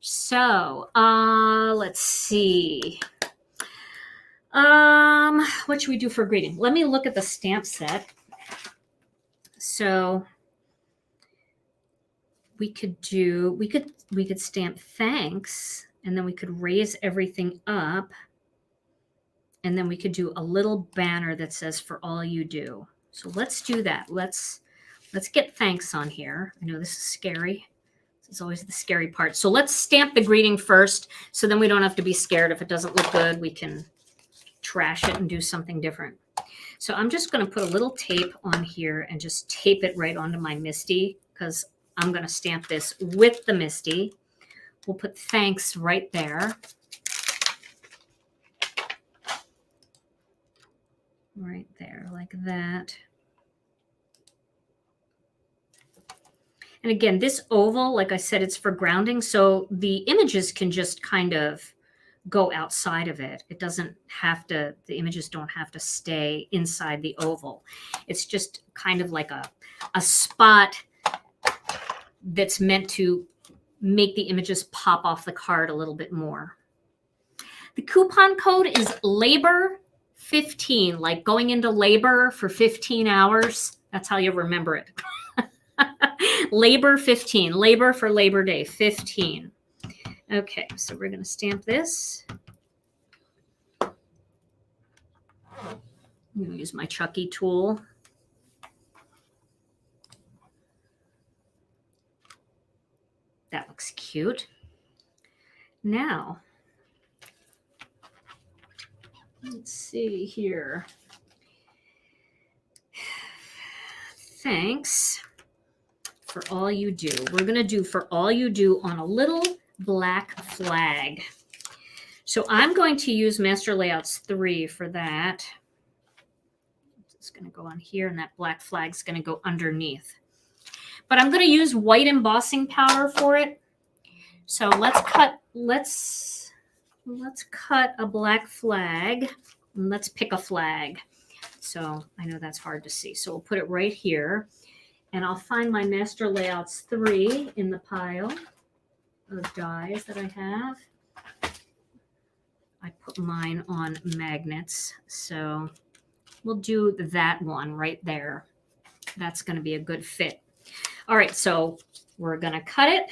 Speaker 1: So let's see. What should we do for greeting? Let me look at the stamp set. So we could stamp thanks, and then we could raise everything up, and then we could do a little banner that says for all you do. So let's do that. Let's get thanks on here. I know this is scary. This is always the scary part. So let's stamp the greeting first, so then we don't have to be scared. If it doesn't look good, we can trash it and do something different. So I'm just going to put a little tape on here and just tape it right onto my Misty, because I'm going to stamp this with the Misty. We'll put thanks right there. Right there, like that. And again, this oval, like I said, it's for grounding, so the images can just kind of go outside of it. It doesn't have to, the images don't have to stay inside the oval. It's just kind of like a spot that's meant to make the images pop off the card a little bit more. The coupon code is labor 15, like going into labor for 15 hours. That's how you remember it. Labor 15, labor for Labor Day 15. Okay, so we're going to stamp this. I'm going to use my Chucky tool. That looks cute. Now, let's see here. Thanks for all you do. We're going to do for all you do on a little black flag. So I'm going to use Master Layouts 3 for that. It's going to go on here, and that black flag's going to go underneath. But I'm going to use white embossing powder for it. So let's cut a black flag, and let's pick a flag. So I know that's hard to see. So we'll put it right here, and I'll find my Master Layouts 3 in the pile of dies that I have. I put mine on magnets, so we'll do that one right there. That's going to be a good fit. All right, so we're going to cut it,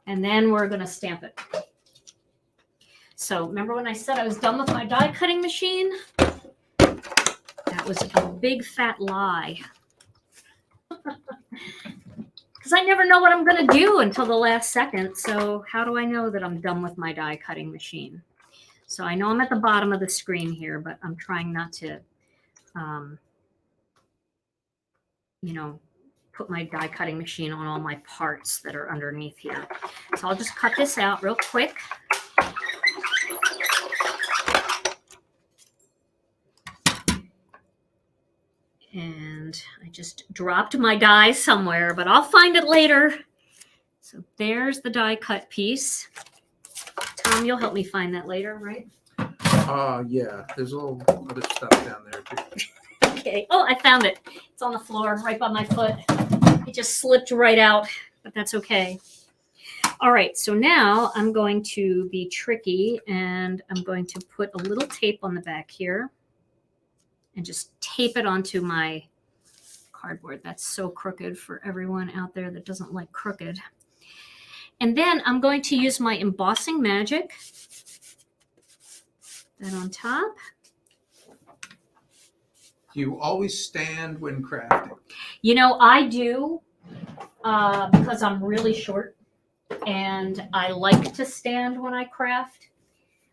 Speaker 1: and then we're going to stamp it. So remember when I said I was done with my die cutting machine? That was a big fat lie. Because I never know what I'm going to do until the last second. So how do I know that I'm done with my die cutting machine? So I know I'm at the bottom of the screen here, but I'm trying not to, you know, put my die cutting machine on all my parts that are underneath here. So I'll just cut this out real quick. And I just dropped my die somewhere, but I'll find it later. So there's the die cut piece. Tom, you'll help me find that later, right?
Speaker 2: Yeah, there's a little other stuff down there too.
Speaker 1: Okay. Oh, I found it. It's on the floor right by my foot. It just slipped right out, but that's okay. All right, so now I'm going to be tricky, and I'm going to put a little tape on the back here and just tape it onto my cardboard. That's so crooked for everyone out there that doesn't like crooked. And then I'm going to use my embossing magic. That on top.
Speaker 2: Do you always stand when crafting?
Speaker 1: You know, I do because I'm really short and I like to stand when I craft.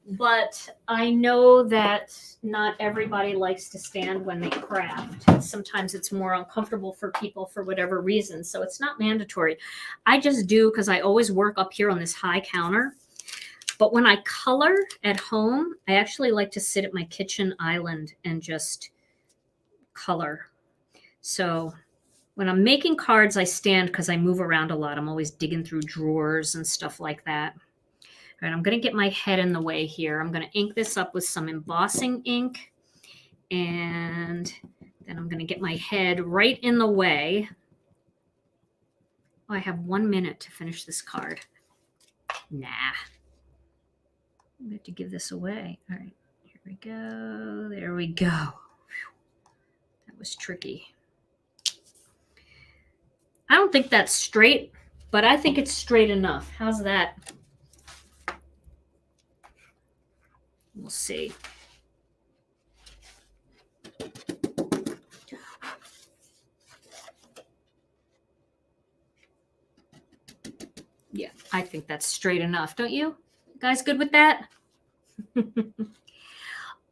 Speaker 1: But I know that not everybody likes to stand when they craft. Sometimes it's more uncomfortable for people for whatever reason. So it's not mandatory. I just do because I always work up here on this high counter. But when I color at home, I actually like to sit at my kitchen island and just color. So when I'm making cards, I stand because I move around a lot. I'm always digging through drawers and stuff like that. All right, I'm going to get my head in the way here. I'm going to ink this up with some embossing ink. And then I'm going to get my head right in the way. Oh, I have 1 minute to finish this card. Nah. I'm going to give this away. All right, here we go. There we go. Whew. That was tricky. I don't think that's straight, but I think it's straight enough. How's that? We'll see. Yeah, I think that's straight enough, don't you? Guys good with that?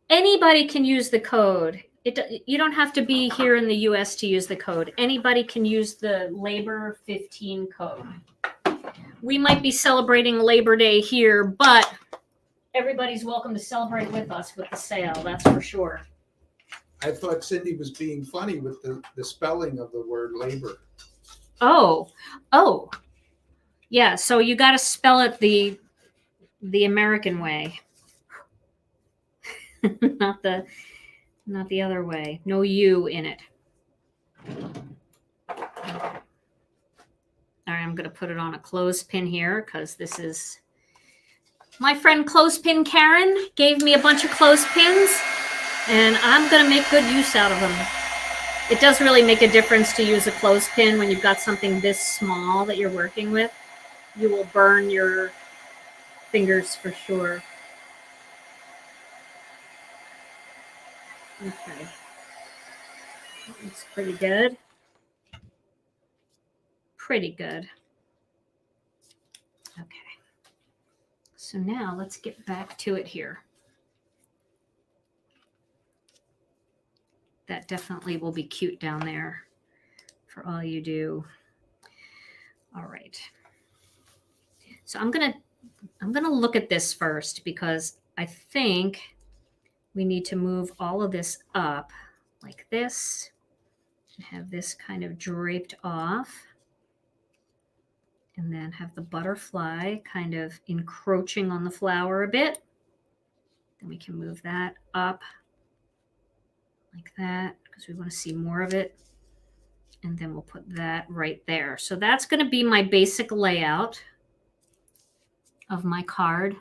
Speaker 1: Anybody can use the code. You don't have to be here in the US to use the code. Anybody can use the Labor 15 code. We might be celebrating Labor Day here, but everybody's welcome to celebrate with us with the sale, that's for sure.
Speaker 2: I thought Cindy was being funny with the spelling of the word labor.
Speaker 1: Oh. Yeah, so you got to spell it the American way. not the other way. No U in it. All right, I'm going to put it on a clothespin here because this is my friend Clothespin Karen gave me a bunch of clothespins, and I'm going to make good use out of them. It does really make a difference to use a clothespin when you've got something this small that you're working with. You will burn your fingers for sure. Okay. That looks pretty good. Pretty good. Okay. So now let's get back to it here. That definitely will be cute down there for all you do. All right. So I'm gonna look at this first because I think we need to move all of this up like this and have this kind of draped off, and then have the butterfly kind of encroaching on the flower a bit. Then we can move that up like that because we want to see more of it. And then we'll put that right there. So that's going to be my basic layout of my card.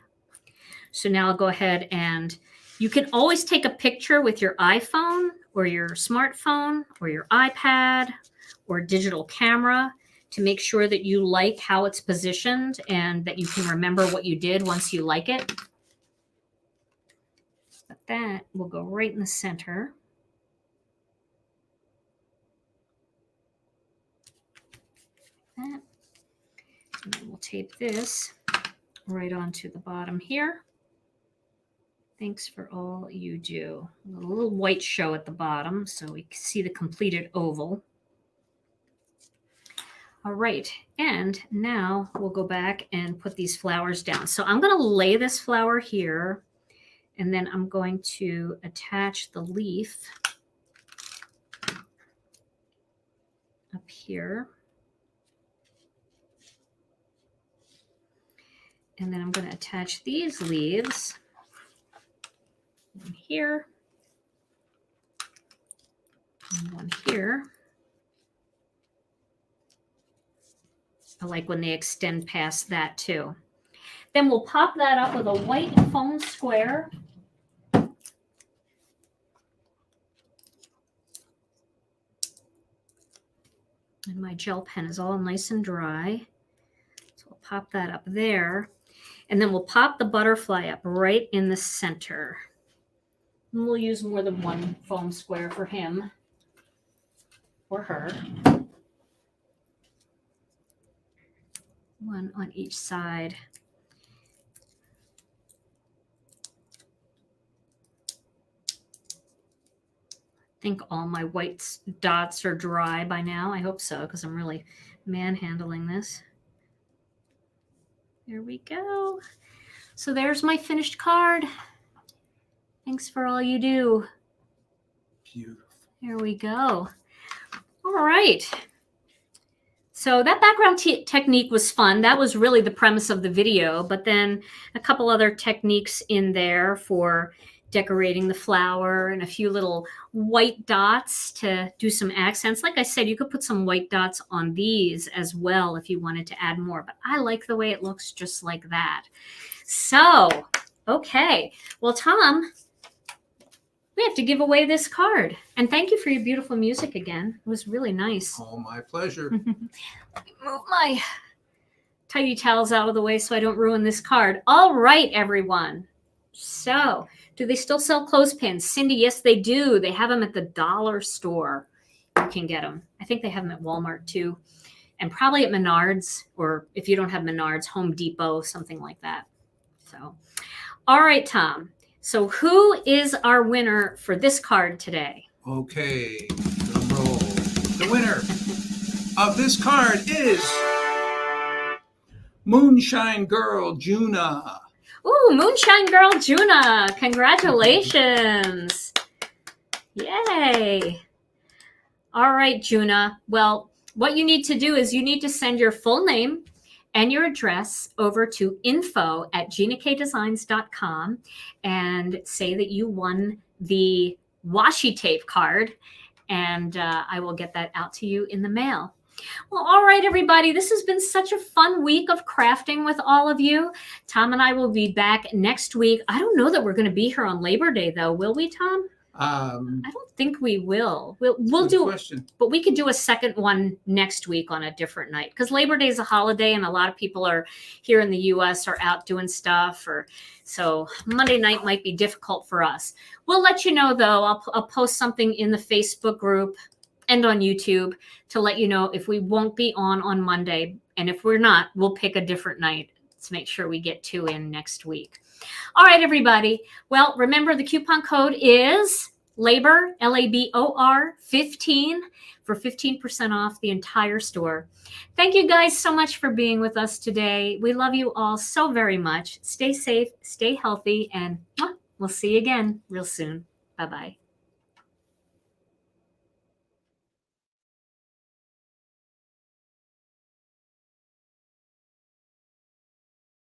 Speaker 1: So now I'll go ahead, and you can always take a picture with your iPhone or your smartphone or your iPad or digital camera to make sure that you like how it's positioned and that you can remember what you did once you like it. But that will go right in the center. That. And then we'll tape this right onto the bottom here. Thanks for all you do. A little white show at the bottom so we can see the completed oval. All right, and now we'll go back and put these flowers down. So I'm going to lay this flower here, and then I'm going to attach the leaf up here. And then I'm going to attach these leaves one here and one here. I like when they extend past that too. Then we'll pop that up with a white foam square. And my gel pen is all nice and dry. So we'll pop that up there. And then we'll pop the butterfly up right in the center. And we'll use more than one foam square for him or her. One on each side. I think all my white dots are dry by now. I hope so, because I'm really manhandling this. There we go. So there's my finished card. Thanks for all you do.
Speaker 2: Beautiful.
Speaker 1: There we go. All right. So that background technique was fun. That was really the premise of the video, but then a couple other techniques in there for decorating the flower and a few little white dots to do some accents. Like I said, you could put some white dots on these as well if you wanted to add more, but I like the way it looks just like that. So, okay. Well, Tom, we have to give away this card. And thank you for your beautiful music again. It was really nice.
Speaker 2: All my pleasure.
Speaker 1: Let me move my tidy towels out of the way so I don't ruin this card. All right, everyone. So, do they still sell clothespins? Cindy, yes, they do. They have them at the dollar store. You can get them. I think they have them at Walmart too. And probably at Menards, or if you don't have Menards, Home Depot, something like that. So, all right, Tom. So who is our winner for this card today?
Speaker 3: Okay, drum roll. The winner of this card is Moonshine Girl Juna.
Speaker 1: Ooh, Moonshine Girl Juna. Congratulations. Yay. All right, Juna. Well, what you need to do is you need to send your full name and your address over to info@ginakdesigns.com and say that you won the Washi Tape card, and I will get that out to you in the mail. Well, all right, everybody. This has been such a fun week of crafting with all of you. Tom and I will be back next week. I don't know that we're going to be here on Labor Day, though. Will we, Tom? I don't think we will. We'll do,
Speaker 3: question.
Speaker 1: But we could do a second one next week on a different night because Labor Day is a holiday and a lot of people are here in the U.S. are out doing stuff, so Monday night might be difficult for us. We'll let you know though. I'll post something in the Facebook group and on YouTube to let you know if we won't be on Monday, and if we're not, we'll pick a different night to make sure we get 2 in next week. All right, everybody. Well, remember the coupon code is LABOR, LABOR 15 for 15% off the entire store. Thank you guys so much for being with us today. We love you all so very much. Stay safe, stay healthy, and we'll see you again real soon. Bye-bye.